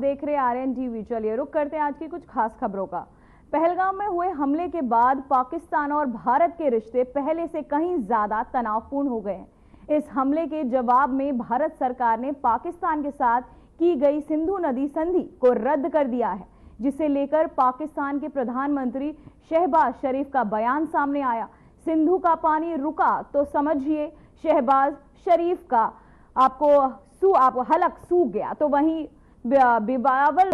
देख रहे RN TV. चलिए रुक करते हैं आज की कुछ खास खबरों का। पहलगाम में हुए हमले के बाद पाकिस्तान और भारत के रिश्ते पहले से कहीं ज्यादा तनावपूर्ण हो गए हैं। इस हमले के जवाब में भारत सरकार ने पाकिस्तान के साथ की गई सिंधु नदी संधि को रद्द कर दिया है, जिसे लेकर पाकिस्तान के प्रधानमंत्री शहबाज शरीफ का बयान सामने आया। सिंधु का पानी रुका तो समझिए शहबाज शरीफ का आपको हलक सूख गया। तो वहीं बिलावल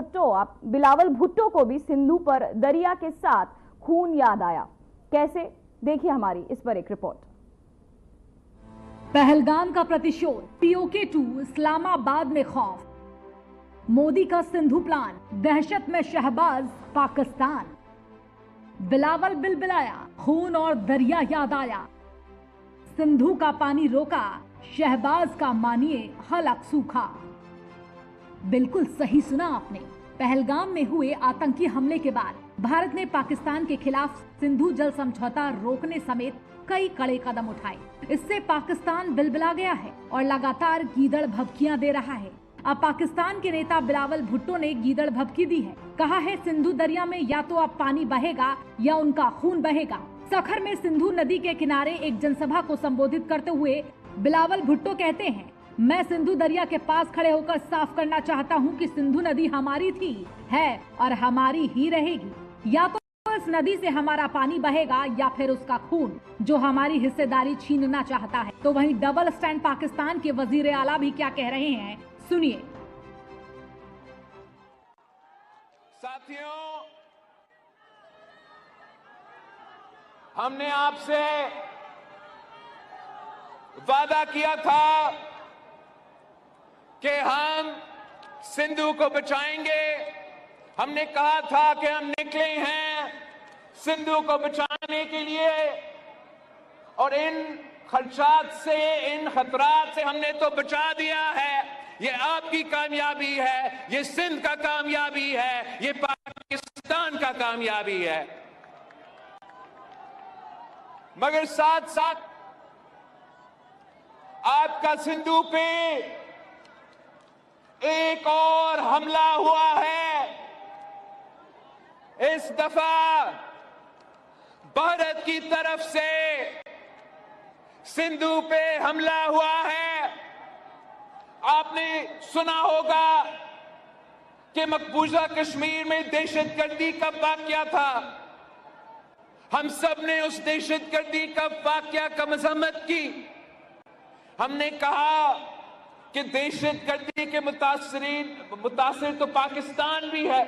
भुट्टो को भी सिंधु पर दरिया के साथ खून याद आया। कैसे, देखिए हमारी इस पर एक रिपोर्ट। पहलगाम का प्रतिशोध, POK-2 इस्लामाबाद में खौफ, मोदी का सिंधु प्लान, दहशत में शहबाज पाकिस्तान, बिलावल बिलबिलाया, खून और दरिया याद आया, सिंधु का पानी रोका, शहबाज का मानिए हलक सूखा। बिल्कुल सही सुना आपने। पहलगाम में हुए आतंकी हमले के बाद भारत ने पाकिस्तान के खिलाफ सिंधु जल समझौता रोकने समेत कई कड़े कदम उठाए। इससे पाकिस्तान बिलबिला गया है और लगातार गीदड़ भभकियां दे रहा है। अब पाकिस्तान के नेता बिलावल भुट्टो ने गीदड़ भभकी दी है। कहा है सिंधु दरिया में या तो अब पानी बहेगा या उनका खून बहेगा। सखर में सिंधु नदी के किनारे एक जनसभा को संबोधित करते हुए बिलावल भुट्टो कहते हैं, मैं सिंधु दरिया के पास खड़े होकर साफ करना चाहता हूं कि सिंधु नदी हमारी थी, है और हमारी ही रहेगी। या तो इस नदी से हमारा पानी बहेगा या फिर उसका खून, जो हमारी हिस्सेदारी छीनना चाहता है। तो वहीं डबल स्टैंड पाकिस्तान के वजीर आला भी क्या कह रहे हैं, सुनिए। साथियों, हमने आपसे वादा किया था कि हम सिंधु को बचाएंगे। हमने कहा था कि हम निकले हैं सिंधु को बचाने के लिए, और इन खदशात से, इन खतरात से हमने तो बचा दिया है। ये आपकी कामयाबी है, ये सिंध का कामयाबी है, ये पाकिस्तान का कामयाबी है। मगर साथ साथ आपका सिंधु पे एक और हमला हुआ है। इस दफा भारत की तरफ से सिंधु पे हमला हुआ है। आपने सुना होगा कि मकबूजा कश्मीर में दहशतगर्दी का वाकया था। हम सब ने उस दहशतगर्दी का वाकया का मजम्मत की। हमने कहा कि दहशतगर्दी के मुतासिर तो पाकिस्तान भी है,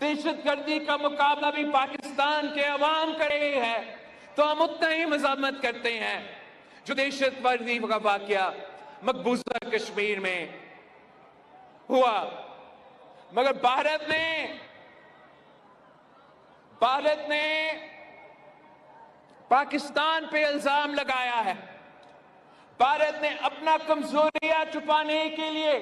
दहशतगर्दी का मुकाबला भी पाकिस्तान के अवाम कर रहे हैं, तो हम उतना ही मजम्मत करते हैं जो दहशतगर्दी का वाकया मकबूजा कश्मीर में हुआ। मगर भारत ने पाकिस्तान पे इल्जाम लगाया है। भारत ने अपना कमजोरियां छुपाने के लिए,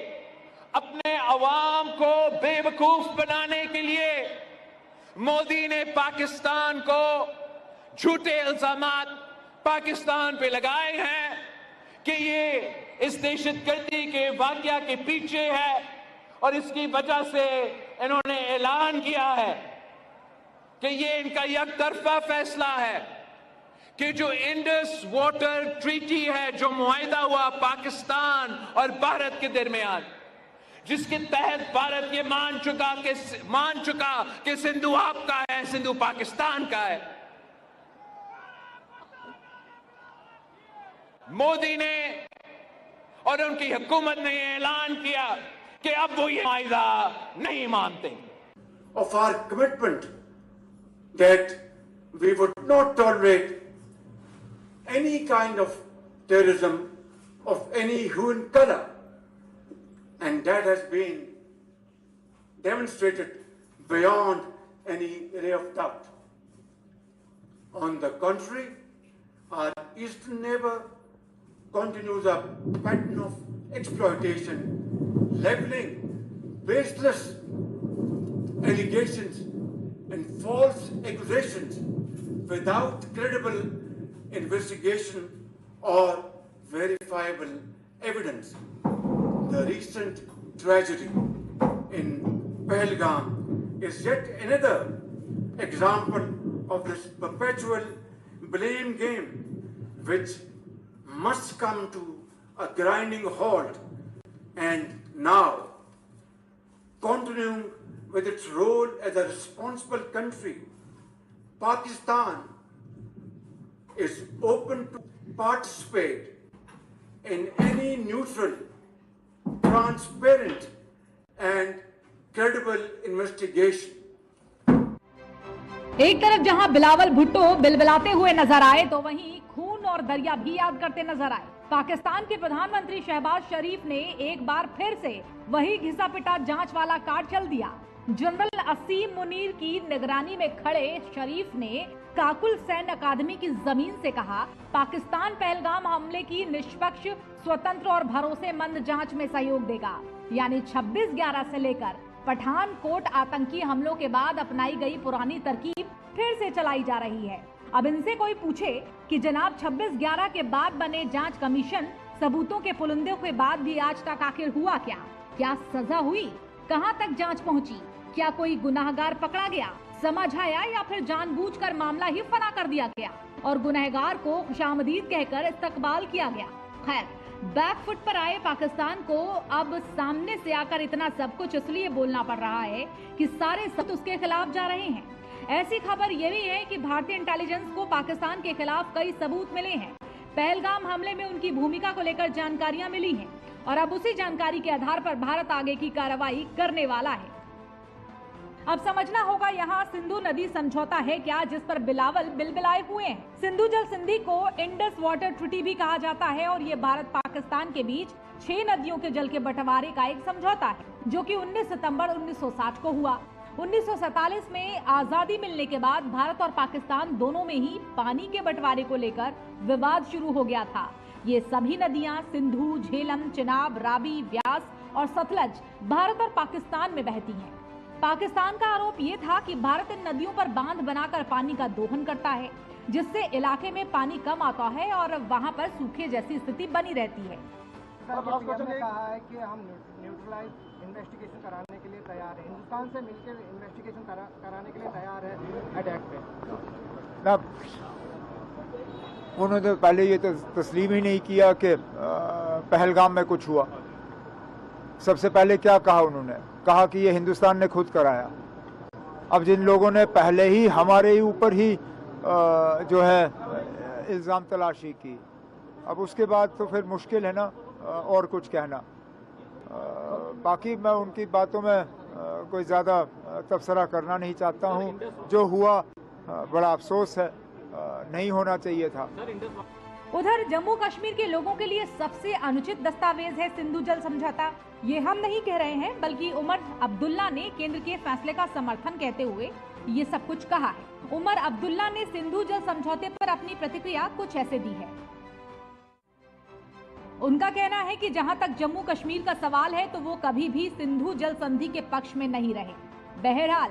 अपने अवाम को बेवकूफ बनाने के लिए मोदी ने पाकिस्तान को झूठे इल्जामात पाकिस्तान पे लगाए हैं कि ये इस दहशतगर्दी के वाकया के पीछे है, और इसकी वजह से इन्होंने ऐलान किया है कि ये इनका यकतरफा फैसला है कि जो इंडस वाटर ट्रीटी है, जो मुआहिदा हुआ पाकिस्तान और भारत के दरमियान, जिसके तहत भारत ये मान चुका कि सिंधु आपका है, सिंधु पाकिस्तान का है। मोदी ने और उनकी हुकूमत ने ऐलान किया कि अब वो ये मुआहिदा नहीं मानते। Of our commitment that we would not tolerate any kind of terrorism of any hue and color, and that has been demonstrated beyond any ray of doubt. On the contrary, our eastern neighbor continues a pattern of exploitation, leveling baseless allegations and false accusations without credible investigation or verifiable evidence. The recent tragedy in Pahalgam is yet another example of this perpetual blame game, which must come to a grinding halt. And now, continuing with its role as a responsible country, Pakistan is open to participate in any neutral, transparent and credible investigation. एक तरफ जहां बिलावल भुट्टो बिलबिलाते हुए नजर आए तो वहीं खून और दरिया भी याद करते नजर आए। पाकिस्तान के प्रधानमंत्री शहबाज शरीफ ने एक बार फिर से वही घिसा पिटा जांच वाला कार्ड चल दिया। जनरल असीम मुनीर की निगरानी में खड़े शरीफ ने काकुल सैन्य अकादमी की जमीन से कहा, पाकिस्तान पहलगाम हमले की निष्पक्ष, स्वतंत्र और भरोसेमंद जांच में सहयोग देगा। यानी 26/11 से लेकर पठानकोट आतंकी हमलों के बाद अपनाई गई पुरानी तरकीब फिर से चलाई जा रही है। अब इनसे कोई पूछे कि जनाब 26/11 के बाद बने जांच कमीशन सबूतों के पुलिंदे के बाद भी आज तक आखिर हुआ क्या? क्या सजा हुई? कहां तक जांच पहुंची? क्या कोई गुनाहगार पकड़ा गया, समझ आया, या फिर जानबूझकर मामला ही फना कर दिया गया और गुनहगार को खुशामदीद कहकर इस्तकबाल किया गया? खैर, बैकफुट पर आए पाकिस्तान को अब सामने से आकर इतना सब कुछ इसलिए बोलना पड़ रहा है कि सारे सब उसके खिलाफ जा रहे हैं। ऐसी खबर ये भी है कि भारतीय इंटेलिजेंस को पाकिस्तान के खिलाफ कई सबूत मिले हैं। पहलगाम हमले में उनकी भूमिका को लेकर जानकारियां मिली हैं और अब उसी जानकारी के आधार पर भारत आगे की कार्रवाई करने वाला है। अब समझना होगा यहाँ सिंधु नदी समझौता है क्या, जिस पर बिलावल बिलबिलाए हुए हैं। सिंधु जल संधि को इंडस वाटर ट्रीटी भी कहा जाता है और ये भारत पाकिस्तान के बीच 6 नदियों के जल के बंटवारे का एक समझौता है, जो कि 19 सितंबर 1960 को हुआ। 1947 में आजादी मिलने के बाद भारत और पाकिस्तान दोनों में ही पानी के बंटवारे को लेकर विवाद शुरू हो गया था। ये सभी नदियां सिंधु, झेलम, चिनाब, रावी, व्यास और सतलज भारत और पाकिस्तान में बहती हैं। पाकिस्तान का आरोप ये था कि भारत इन नदियों पर बांध बनाकर पानी का दोहन करता है, जिससे इलाके में पानी कम आता है और वहां पर सूखे जैसी स्थिति बनी रहती है। हमने कहा है कि हम न्यूट्रलाइज इन्वेस्टिगेशन कराने के लिए तैयार है, हिंदुस्तान से मिलकर इन्वेस्टिगेशन कराने के लिए तैयार है अटैक पे। ना उन्होंने पहले ये तस्लीम ही नहीं किया कि पहलगाम में कुछ हुआ। सबसे पहले क्या कहा उन्होंने? कहा कि ये हिंदुस्तान ने खुद कराया। अब जिन लोगों ने पहले ही हमारे ऊपर ही जो है इल्ज़ाम तलाशी की, अब उसके बाद तो फिर मुश्किल है ना और कुछ कहना। बाकी मैं उनकी बातों में कोई ज़्यादा तबसरा करना नहीं चाहता हूँ। जो हुआ बड़ा अफसोस है, नहीं होना चाहिए था। उधर जम्मू कश्मीर के लोगों के लिए सबसे अनुचित दस्तावेज है सिंधु जल समझौता। ये हम नहीं कह रहे हैं, बल्कि उमर अब्दुल्ला ने केंद्र के फैसले का समर्थन कहते हुए ये सब कुछ कहा है। उमर अब्दुल्ला ने सिंधु जल समझौते पर अपनी प्रतिक्रिया कुछ ऐसे दी है। उनका कहना है कि जहां तक जम्मू कश्मीर का सवाल है तो वो कभी भी सिंधु जल संधि के पक्ष में नहीं रहे। बहरहाल,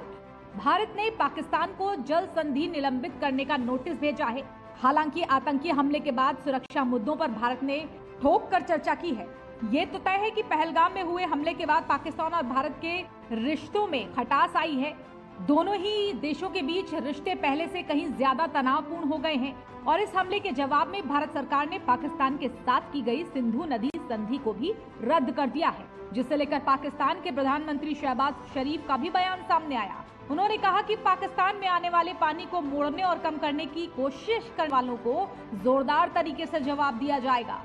भारत ने पाकिस्तान को जल संधि निलंबित करने का नोटिस भेजा है। हालांकि आतंकी हमले के बाद सुरक्षा मुद्दों पर भारत ने ठोक कर चर्चा की है। ये तो तय है कि पहलगाम में हुए हमले के बाद पाकिस्तान और भारत के रिश्तों में खटास आई है। दोनों ही देशों के बीच रिश्ते पहले से कहीं ज्यादा तनावपूर्ण हो गए हैं और इस हमले के जवाब में भारत सरकार ने पाकिस्तान के साथ की गई सिंधु नदी संधि को भी रद्द कर दिया है, जिसे लेकर पाकिस्तान के प्रधानमंत्री शहबाज शरीफ का भी बयान सामने आया। उन्होंने कहा कि पाकिस्तान में आने वाले पानी को मोड़ने और कम करने की कोशिश करने वालों को जोरदार तरीके से जवाब दिया जाएगा।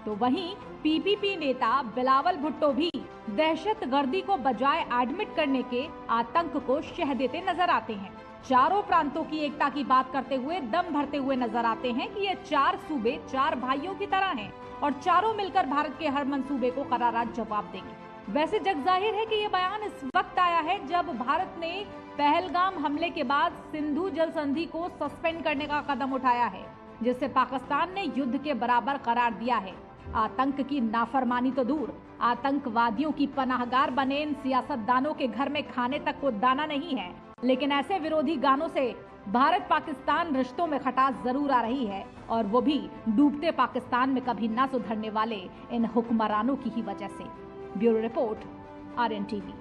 तो वहीं पीपीपी नेता बिलावल भुट्टो भी दहशतगर्दी को बजाय एडमिट करने के आतंक को शह देते नजर आते हैं। चारों प्रांतों की एकता की बात करते हुए दम भरते हुए नजर आते हैं कि ये 4 सूबे 4 भाइयों की तरह हैं और चारों मिलकर भारत के हर मंसूबे को करारा जवाब देंगे। वैसे जग जाहिर है कि ये बयान इस वक्त आया है जब भारत ने पहलगाम हमले के बाद सिंधु जल संधि को सस्पेंड करने का कदम उठाया है, जिसे पाकिस्तान ने युद्ध के बराबर करार दिया है। आतंक की नाफरमानी तो दूर, आतंकवादियों की पनाहगार बने इन सियासतदानों के घर में खाने तक को दाना नहीं है। लेकिन ऐसे विरोधी गानों से भारत पाकिस्तान रिश्तों में खटास जरूर आ रही है, और वो भी डूबते पाकिस्तान में कभी ना सुधरने वाले इन हुक्मरानों की ही वजह से। Bureau report, RN TV।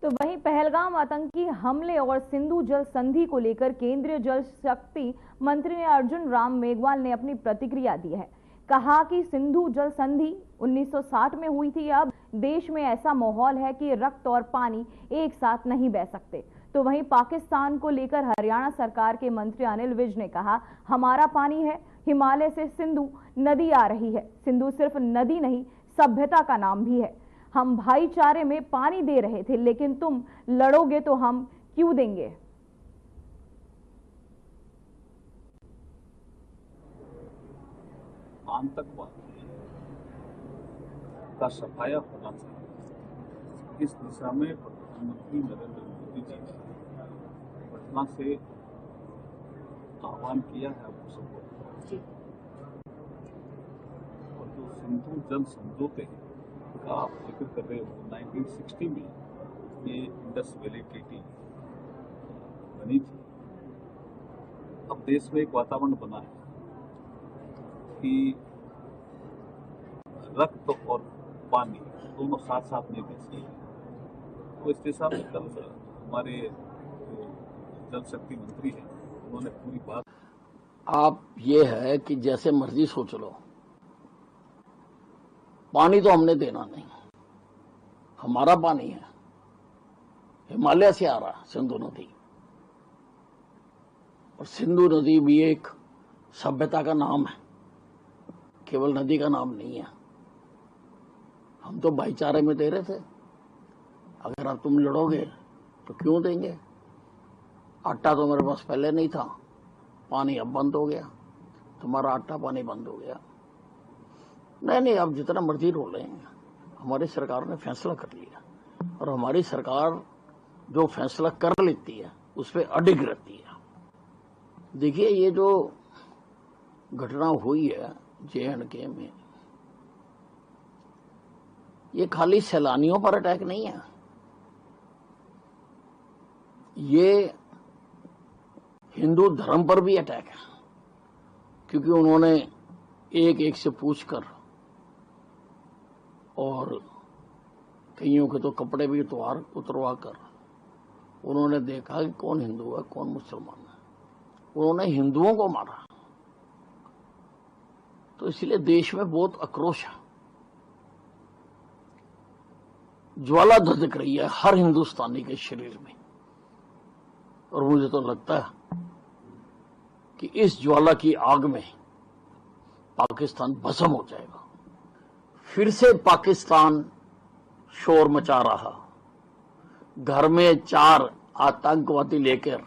तो वहीं पहलगाम आतंकी हमले और सिंधु जल संधि को लेकर केंद्रीय जल शक्ति मंत्री अर्जुन राम मेघवाल ने अपनी प्रतिक्रिया दी है। कहा कि सिंधु जल संधि 1960 में हुई थी, अब देश में ऐसा माहौल है कि रक्त और पानी एक साथ नहीं बह सकते। तो वहीं पाकिस्तान को लेकर हरियाणा सरकार के मंत्री अनिल विज ने कहा, हमारा पानी है, हिमालय से सिंधु नदी आ रही है। सिंधु सिर्फ नदी नहीं, सभ्यता का नाम भी है। हम भाईचारे में पानी दे रहे थे, लेकिन तुम लड़ोगे तो हम क्यों देंगे। आतंकवाद का सफाया होना चाहिए। इस दिशा में प्रधानमंत्री नरेंद्र मोदी जी ने पटना से आह्वान किया है आप सबको। और जो सिंधु जल समझौते का आप जिक्र कर रहे हो, 1960 में ये इंडस वैली ट्रीटी बनी थी। अब देश में एक वातावरण बना है कि रक्त और पानी दोनों साथ साथ नहीं बह सकते। तो इस दिशा में कल हमारे जल शक्ति मंत्री हैं, उन्होंने पूरी बात। आप ये है कि जैसे मर्जी सोच लो, पानी तो हमने देना नहीं, हमारा पानी है, हिमालय से आ रहा सिंधु नदी। और सिंधु नदी भी एक सभ्यता का नाम है, केवल नदी का नाम नहीं है। हम तो भाईचारे में दे रहे थे, अगर अब तुम लड़ोगे तो क्यों देंगे। आटा तो मेरे पास पहले नहीं था, पानी अब बंद हो गया, तुम्हारा आटा पानी बंद हो गया। नहीं, आप जितना मर्जी रो लेंगे, हमारी सरकार ने फैसला कर लिया, और हमारी सरकार जो फैसला कर लेती है उस पर अडिग रहती है। देखिए, ये जो घटना हुई है J&K में, ये खाली सैलानियों पर अटैक नहीं है, ये हिंदू धर्म पर भी अटैक है। क्योंकि उन्होंने एक एक से पूछकर, और कईयों के तो कपड़े भी उतरवा कर उन्होंने देखा कि कौन हिंदू है कौन मुसलमान है। उन्होंने हिंदुओं को मारा। तो इसलिए देश में बहुत आक्रोश है, ज्वाला धधक रही है हर हिंदुस्तानी के शरीर में। और मुझे तो लगता है कि इस ज्वाला की आग में पाकिस्तान भस्म हो जाएगा। फिर से पाकिस्तान शोर मचा रहा, घर में 4 आतंकवादी लेकर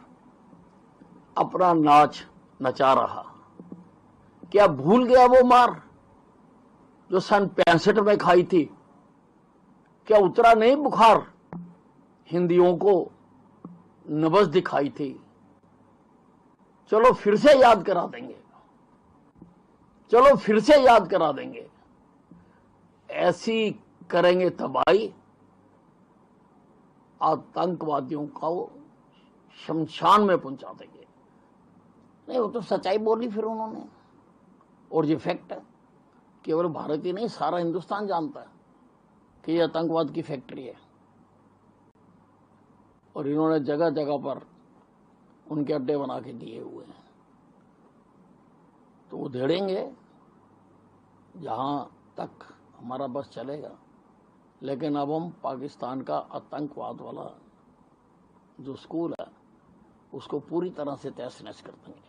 अपना नाच नचा रहा। क्या भूल गया वो मार जो सन 65 में खाई थी? क्या उतरा नहीं बुखार? हिंदियों को नब्ज दिखाई थी। चलो फिर से याद करा देंगे, चलो फिर से याद करा देंगे। ऐसी करेंगे तबाही, आतंकवादियों को शमशान में पहुंचा देंगे। नहीं, वो तो सच्चाई बोली फिर उन्होंने। और ये फैक्ट है, केवल भारत ही नहीं, सारा हिंदुस्तान जानता है कि ये आतंकवाद की फैक्ट्री है। और इन्होंने जगह जगह पर उनके अड्डे बना के दिए हुए हैं। तो वो धेड़ेंगे जहां तक हमारा बस चलेगा। लेकिन अब हम पाकिस्तान का आतंकवाद वाला जो स्कूल है उसको पूरी तरह से तहस नहस कर देंगे।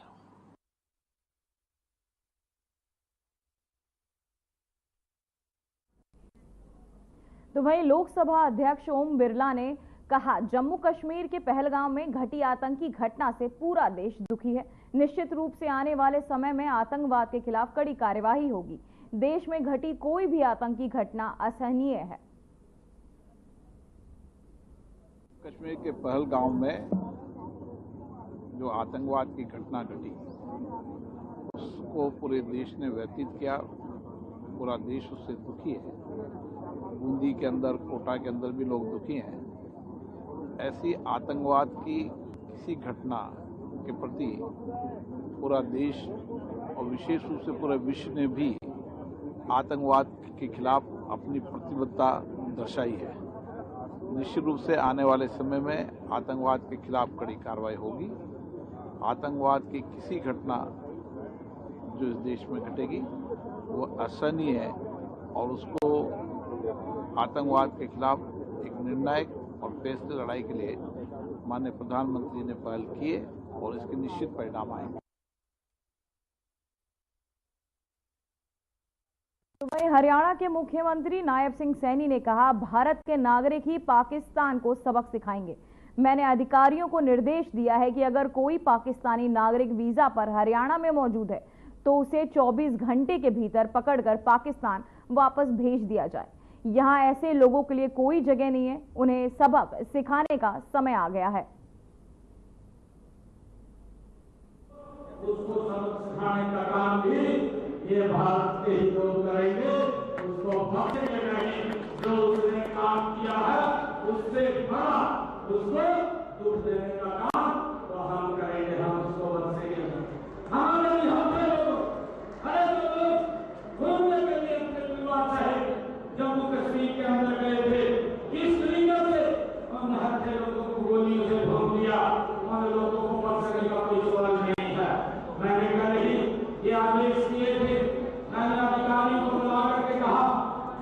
तो वहीं लोकसभा अध्यक्ष ओम बिरला ने कहा, जम्मू कश्मीर के पहलगाम में घटी आतंकी घटना से पूरा देश दुखी है। निश्चित रूप से आने वाले समय में आतंकवाद के खिलाफ कड़ी कार्यवाही होगी। देश में घटी कोई भी आतंकी घटना असहनीय है। कश्मीर के पहलगाम में जो आतंकवाद की घटना घटी उसको पूरे देश ने व्यतीत किया। पूरा देश उससे दुखी है। बूंदी के अंदर, कोटा के अंदर भी लोग दुखी हैं। ऐसी आतंकवाद की किसी घटना के प्रति पूरा देश और विशेष रूप से पूरे विश्व ने भी आतंकवाद के खिलाफ अपनी प्रतिबद्धता दर्शाई है। निश्चित रूप से आने वाले समय में आतंकवाद के खिलाफ कड़ी कार्रवाई होगी। आतंकवाद की किसी घटना जो इस देश में घटेगी वो असहनीय है और उसको आतंकवाद के खिलाफ एक निर्णायक और फैसले लड़ाई के लिए माननीय प्रधानमंत्री ने पहल की है और इसके निश्चित परिणाम आएंगे। तो वहीं हरियाणा के मुख्यमंत्री नायब सिंह सैनी ने कहा, भारत के नागरिक ही पाकिस्तान को सबक सिखाएंगे। मैंने अधिकारियों को निर्देश दिया है कि अगर कोई पाकिस्तानी नागरिक वीजा पर हरियाणा में मौजूद है तो उसे 24 घंटे के भीतर पकड़कर पाकिस्तान वापस भेज दिया जाए। यहां ऐसे लोगों के लिए कोई जगह नहीं है, उन्हें सबक सिखाने का समय आ गया है। उसको सबक सिखाने का काम भी ये भारत के ही लोग करेंगे। उसको बख्शेंगे नहीं। जो उसने काम किया है उससे बड़ा उसको दुख देने का काम तो हम करेंगे। हम उसको बख्शेंगे। हमारे यहाँ पे लोग अरे जो लोग घूमने के लिए अपने परिवार सहित जम्मू कश्मीर के अंदर गए थे, किस तरीके से उन हत्या लोगों को गोलियों से भून दिया, उन लोगों को बख्शने का कोई सवाल नहीं है। मैंने कल ही ये आदेश दिए थे। मैंने अधिकारियों को बुला करके कहा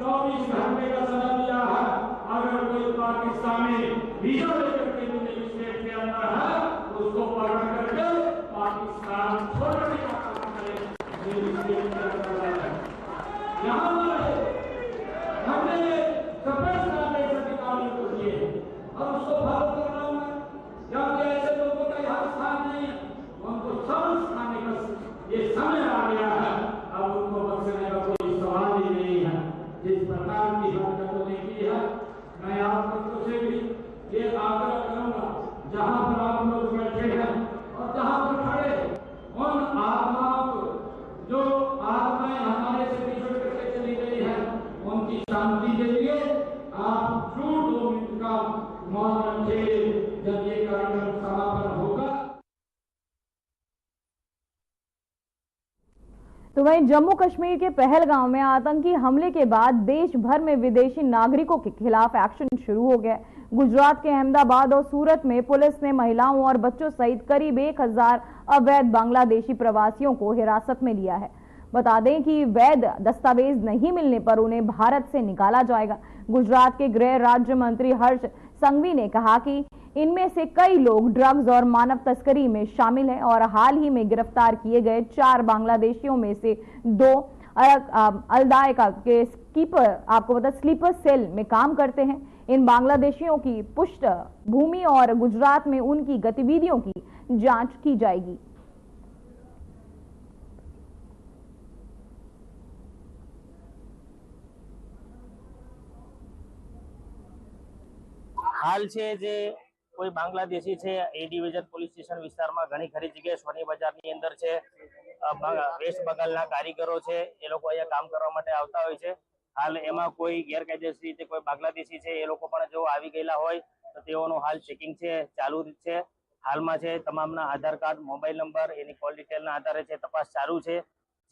24 घंटे का समय दिया है। अगर कोई पाकिस्तानी वीजा लेकर के स्टेट के अंदर है तो उसको पकड़ करके पाकिस्तान छोड़ने का काम करें। यहाँ हमने सफेद आदेश अधिकारियों को दिए और उसको फॉलो कर रहा हूँ मैं, क्योंकि ऐसे लोगों का यहाँ स्थान नहीं है। उनको सबक सिखाने का ये समय आ गया है। अब उनको बख्शने का कोई सवाल ही नहीं है। जिस प्रकार की हरकतों ने की है, मैं आप लोगों से भी ये आग्रह करूंगा, जहां पर आप लोग बैठे हैं और जहां पर खड़े उन आत्माओं को, जो आत्माएं हमारे से बिछड़ करके चली गई हैं, उनकी शांति के लिए आप जरूर 2 मिनट का मौन रखिए। जब ये कार्यक्रम समापन होगा। तो वहीं जम्मू कश्मीर के पहलगांव में आतंकी हमले के बाद देश भर में विदेशी नागरिकों के खिलाफ एक्शन शुरू हो गया। गुजरात के अहमदाबाद और सूरत में पुलिस ने महिलाओं और बच्चों सहित करीब 1000 अवैध बांग्लादेशी प्रवासियों को हिरासत में लिया है। बता दें कि वैध दस्तावेज नहीं मिलने पर उन्हें भारत से निकाला जाएगा। गुजरात के गृह राज्य मंत्री हर्ष संघवी ने कहा कि इनमें से कई लोग ड्रग्स और मानव तस्करी में शामिल हैं और हाल ही में गिरफ्तार किए गए 4 बांग्लादेशियों में से 2 अलदायका के स्लीपर सेल में काम करते हैं। इन बांग्लादेशियों की पृष्ठभूमि और गुजरात में उनकी गतिविधियों की जांच की जाएगी। હાલ છે જે કોઈ બાંગ્લાદેશી છે એ ડિવિઝન પોલીસ સ્ટેશન વિસ્તારમાં ઘણી ખરી જગ્યાએ સોની બજારની અંદર છે વેસ્ટ બંગાળના કારીગરો છે એ લોકો અહીંયા કામ કરવા માટે આવતા હોય છે। હાલ એમાં કોઈ ગેરકાયદેસર રીતે કોઈ બાંગ્લાદેશી છે એ લોકો પણ જો આવી ગયેલા હોય તો તેઓનું હાલ ચેકિંગ છે ચાલુ છે। હાલમાં છે તમામના આધાર કાર્ડ, મોબાઈલ નંબર, એની કોલ ડિટેલના આધારે છે તપાસ ચાલુ છે।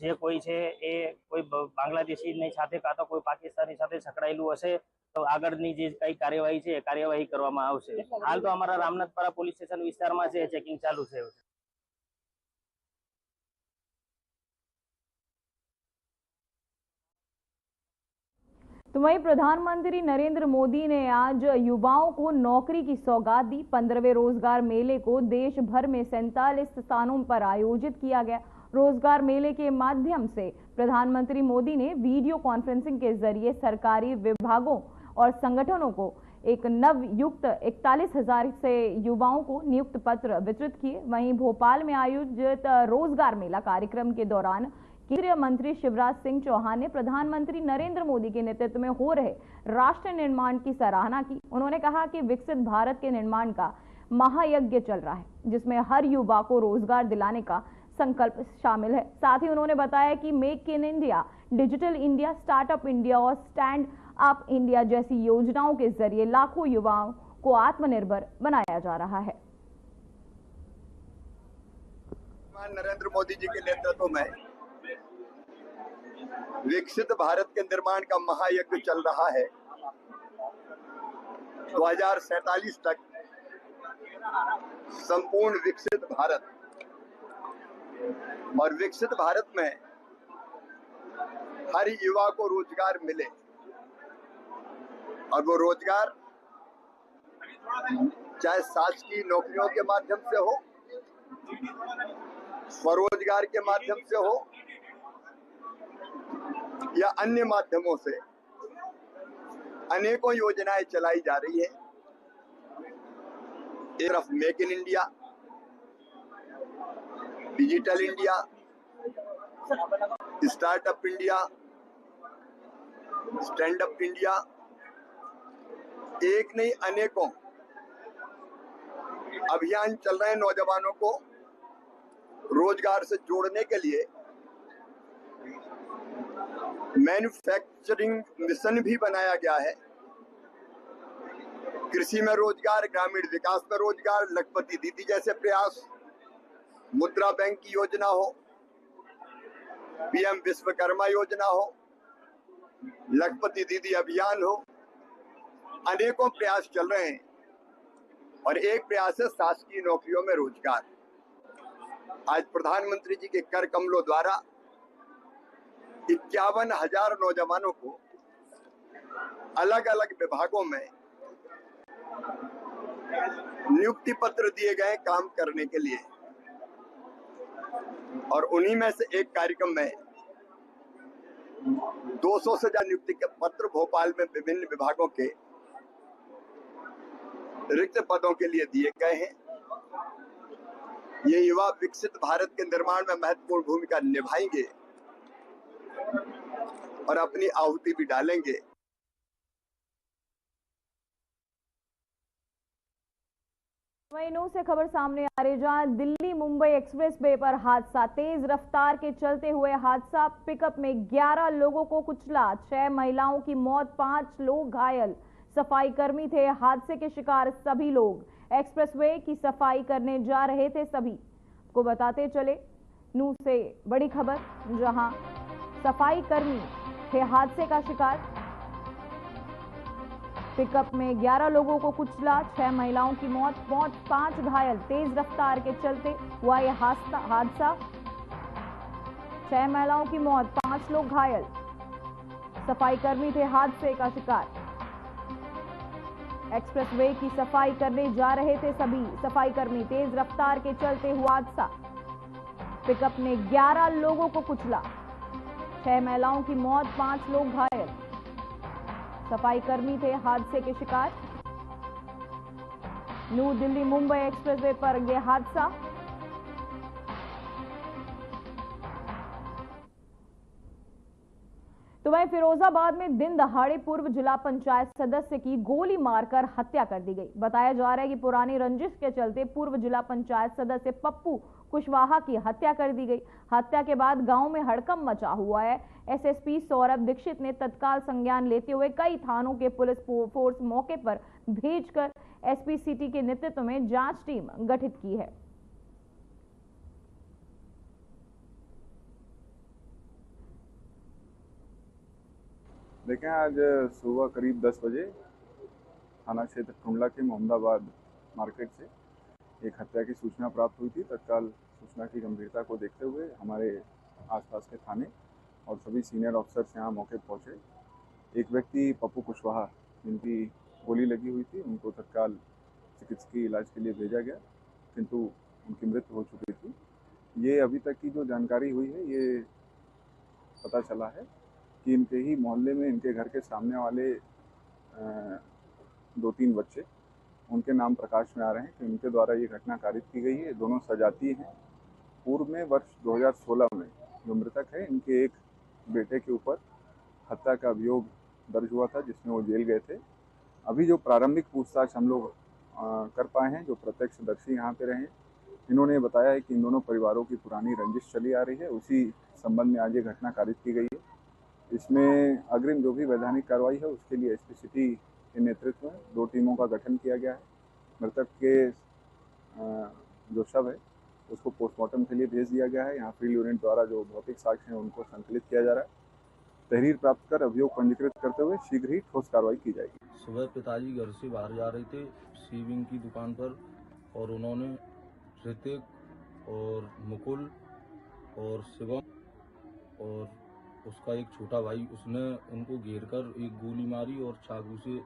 જે કોઈ છે એ કોઈ બાંગ્લાદેશીની સાથે કાં તો કોઈ પાકિસ્તાની સાથે સંકળાયેલું હશે તો આગળની જે કઈ કાર્યવાહી છે એ કાર્યવાહી કરવામાં આવશે। હાલ તો અમારા રામનાથપરા પોલીસ સ્ટેશન વિસ્તારમાં છે ચેકિંગ ચાલુ છે। तो वहीं प्रधानमंत्री नरेंद्र मोदी ने आज युवाओं को नौकरी की सौगात दी। 15वें रोजगार मेले को देश भर में 47 स्थानों पर आयोजित किया गया। रोजगार मेले के माध्यम से प्रधानमंत्री मोदी ने वीडियो कॉन्फ्रेंसिंग के जरिए सरकारी विभागों और संगठनों को एक नवयुक्त 41,000 से युवाओं को नियुक्त पत्र वितरित किए। वहीं भोपाल में आयोजित रोजगार मेला कार्यक्रम के दौरान केंद्रीय मंत्री शिवराज सिंह चौहान ने प्रधानमंत्री नरेंद्र मोदी के नेतृत्व में हो रहे राष्ट्र निर्माण की सराहना की। उन्होंने कहा कि विकसित भारत के निर्माण का महायज्ञ चल रहा है, जिसमें हर युवा को रोजगार दिलाने का संकल्प शामिल है। साथ ही उन्होंने बताया कि make in India, digital India, startup India और स्टैंड अप इंडिया जैसी योजनाओं के जरिए लाखों युवाओं को आत्मनिर्भर बनाया जा रहा है। नरेंद्र मोदी जी के नेतृत्व में विकसित भारत के निर्माण का महायज्ञ चल रहा है। 2047 तक संपूर्ण विकसित भारत, और विकसित भारत में हर युवा को रोजगार मिले, और वो रोजगार चाहे शासकीय नौकरियों के माध्यम से हो, स्वरोजगार के माध्यम से हो, या अन्य माध्यमों से अनेकों योजनाएं चलाई जा रही है। एक तरफ make in India, digital India, startup India, stand up India, एक नहीं अनेकों अभियान चल रहे हैं। नौजवानों को रोजगार से जोड़ने के लिए मैन्युफैक्चरिंग मिशन भी बनाया गया है। कृषि में रोजगार, ग्रामीण विकास में रोजगार, लखपति दीदी जैसे प्रयास, मुद्रा बैंक की योजना हो, पीएम विश्वकर्मा योजना हो, लखपति दीदी अभियान हो, अनेकों प्रयास चल रहे हैं। और एक प्रयास है शासकीय नौकरियों में रोजगार। आज प्रधानमंत्री जी के कर कमलों द्वारा 51,000 नौजवानों को अलग अलग विभागों में नियुक्ति पत्र दिए गए काम करने के लिए, और उन्हीं में से एक कार्यक्रम में 200 से ज्यादा नियुक्ति के पत्र भोपाल में विभिन्न विभागों के रिक्त पदों के लिए दिए गए हैं। ये युवा विकसित भारत के निर्माण में महत्वपूर्ण भूमिका निभाएंगे और अपनी आहुति भी डालेंगे। महीनों से खबर सामने आ रही, जहां दिल्ली मुंबई एक्सप्रेस वे पर हादसा, तेज रफ्तार के चलते हुए हादसा, पिकअप में 11 लोगों को कुचला, 6 महिलाओं की मौत, 5 लोग घायल। सफाई कर्मी थे हादसे के शिकार सभी लोग। एक्सप्रेसवे की सफाई करने जा रहे थे सभी को बताते चले। नू से बड़ी खबर, जहां सफाई कर्मी थे हादसे का शिकार, पिकअप में 11 लोगों को कुचला, 6 महिलाओं की मौत, 5 घायल। तेज रफ्तार के चलते हुआ यह हादसा, 6 महिलाओं की मौत, 5 लोग घायल। सफाई कर्मी थे हादसे का शिकार। एक्सप्रेसवे की सफाई करने जा रहे थे सभी सफाई कर्मी, तेज रफ्तार के चलते हुआ हादसा, पिकअप ने 11 लोगों को कुचला, 6 महिलाओं की मौत, 5 लोग घायल। सफाई कर्मी थे हादसे के शिकार। न्यू दिल्ली मुंबई एक्सप्रेसवे पर यह हादसा। तो वहीं फिरोजाबाद में दिन दहाड़े पूर्व जिला पंचायत सदस्य की गोली मारकर हत्या कर दी गई। बताया जा रहा है कि पुरानी रंजिश के चलते पूर्व जिला पंचायत सदस्य पप्पू कुशवाहा की हत्या कर दी गई। हत्या के बाद गांव में हड़कंप मचा हुआ है। एसएसपी सौरभ दीक्षित ने तत्काल संज्ञान लेते हुए कई थानों के पुलिस फोर्स मौके पर भेजकर एसपी सिटी के नेतृत्व में जांच टीम गठित की है। देखें, आज सुबह करीब 10 बजे थाना क्षेत्र टुंडला के मोहम्मदाबाद मार्केट से एक हत्या की सूचना प्राप्त हुई थी। तत्काल सूचना की गंभीरता को देखते हुए हमारे आसपास के थाने और सभी सीनियर ऑफिसर्स यहाँ मौके पर पहुँचे। एक व्यक्ति पप्पू कुशवाहा, जिनकी गोली लगी हुई थी, उनको तत्काल चिकित्सकीय इलाज के लिए भेजा गया, किंतु उनकी मृत्यु हो चुकी थी। ये अभी तक की जो जानकारी हुई है, ये पता चला है कि इनके ही मोहल्ले में, इनके घर के सामने वाले 2-3 बच्चे, उनके नाम प्रकाश में आ रहे हैं कि उनके द्वारा ये घटना कारित की गई है। दोनों सजाती हैं। पूर्व में वर्ष 2016 में जो मृतक है, इनके एक बेटे के ऊपर हत्या का अभियोग दर्ज हुआ था, जिसमें वो जेल गए थे। अभी जो प्रारंभिक पूछताछ हम लोग कर पाए हैं, जो प्रत्यक्षदर्शी यहाँ पे रहे, इन्होंने बताया है कि इन दोनों परिवारों की पुरानी रंजिश चली आ रही है। उसी संबंध में आज ये घटना कारित की गई है। इसमें अग्रिम जो भी वैधानिक कार्रवाई है, उसके लिए एसपी सिटी के नेतृत्व में 2 टीमों का गठन किया गया है। मृतक के जो शव है, उसको पोस्टमार्टम के लिए भेज दिया गया है। यहाँ फील्ड यूनिट द्वारा जो भौतिक साक्ष्य हैं, उनको संकलित किया जा रहा है। तहरीर प्राप्त कर अभियोग पंजीकृत करते हुए शीघ्र ही ठोस कार्रवाई की जाएगी। सुबह पिताजी घर से बाहर जा रहे थे सीविंग की दुकान पर, और उन्होंने ऋतिक और मुकुल और शिवम और उसका एक छोटा भाई, उसने उनको घेर कर एक गोली मारी और चाकू से